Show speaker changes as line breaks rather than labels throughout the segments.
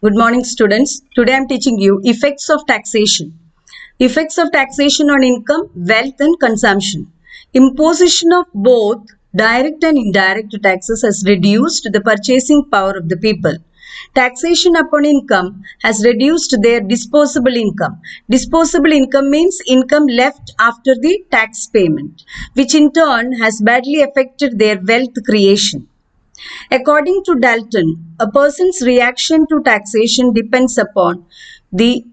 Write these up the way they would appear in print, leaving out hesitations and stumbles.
Good morning, students. Today I am teaching you effects of taxation. Effects of taxation on income, wealth and consumption. Imposition of both direct and indirect taxes has reduced the purchasing power of the people. Taxation upon income has reduced their disposable income. Disposable income means income left after the tax payment, which in turn has badly affected their wealth creation. According to Dalton, a person's reaction to taxation depends upon the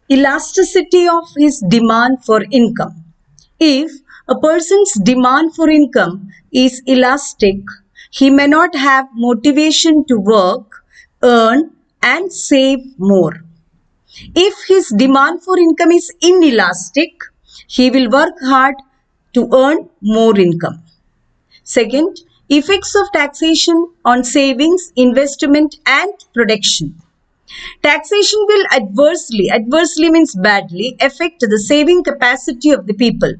elasticity of his demand for income. If a person's demand for income is elastic, he may not have motivation to work, earn, and save more. If his demand for income is inelastic, he will work hard to earn more income. Second, effects of taxation on savings, investment and production. Taxation will adversely means badly, affect the saving capacity of the people.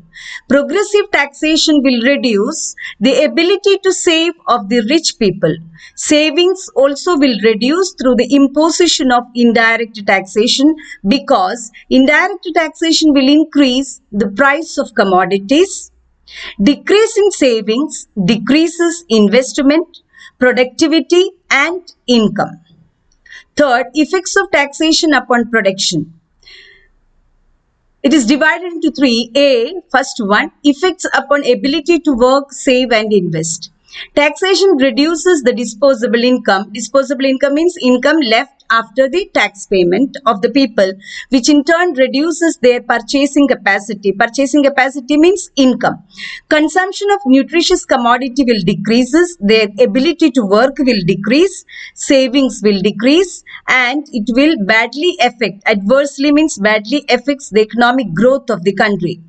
Progressive taxation will reduce the ability to save of the rich people. Savings also will reduce through the imposition of indirect taxation, because indirect taxation will increase the price of commodities. Decrease in savings decreases investment, productivity and income. Third, effects of taxation upon production. It is divided into three. First one, effects upon ability to work, save and invest. Taxation reduces the disposable income. Disposable income means income left after the tax payment of the people, which in turn reduces their purchasing capacity. Purchasing capacity means income. Consumption of nutritious commodity will decreases, their ability to work will decrease, savings will decrease, and it will adversely means badly affects the economic growth of the country.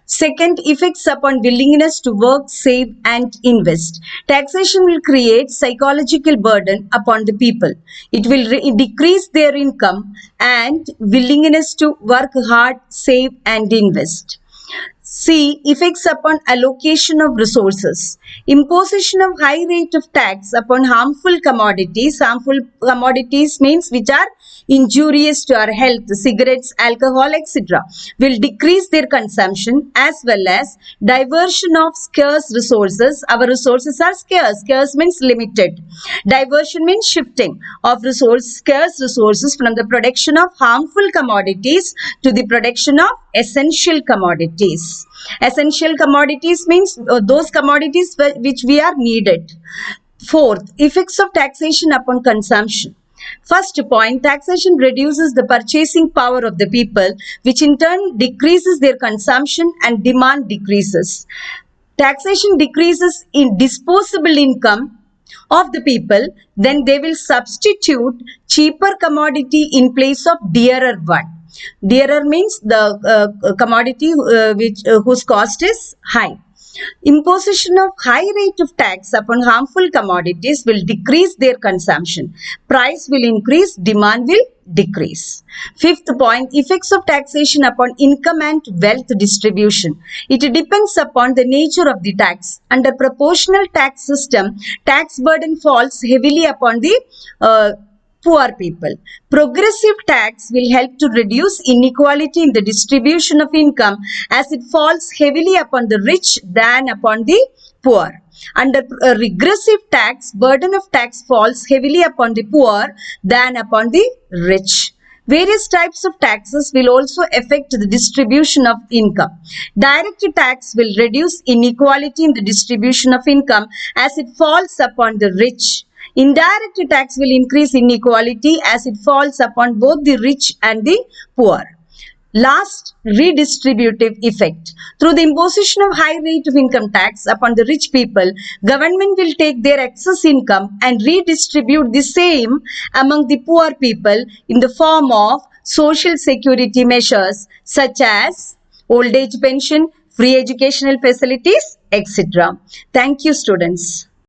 Second, effects upon willingness to work, save and invest. Taxation will create psychological burden upon the people. It will decrease their income and willingness to work hard, save and invest. C. Effects upon allocation of resources. Imposition of high rate of tax upon harmful commodities. Harmful commodities means which are injurious to our health, cigarettes, alcohol, etc. will decrease their consumption, as well as diversion of scarce resources. Our resources are scarce. Scarce means limited. Diversion means shifting of scarce resources from the production of harmful commodities to the production of essential commodities. Essential commodities means those commodities which we are needed. Fourth, effects of taxation upon consumption. First point, taxation reduces the purchasing power of the people, which in turn decreases their consumption and demand decreases. Taxation decreases in disposable income of the people, then they will substitute cheaper commodity in place of dearer one. Dearer means the commodity whose cost is high. Imposition of high rate of tax upon harmful commodities will decrease their consumption. Price will increase, demand will decrease. Fifth point, effects of taxation upon income and wealth distribution. It depends upon the nature of the tax. Under proportional tax system, tax burden falls heavily upon the poor people. Progressive tax will help to reduce inequality in the distribution of income, as it falls heavily upon the rich than upon the poor. Under a regressive tax, burden of tax falls heavily upon the poor than upon the rich. Various types of taxes will also affect the distribution of income. Direct tax will reduce inequality in the distribution of income, as it falls upon the rich. Indirect tax will increase inequality, as it falls upon both the rich and the poor. Last, redistributive effect. Through the imposition of high rate of income tax upon the rich people, government will take their excess income and redistribute the same among the poor people in the form of social security measures such as old age pension, free educational facilities, etc. Thank you, students.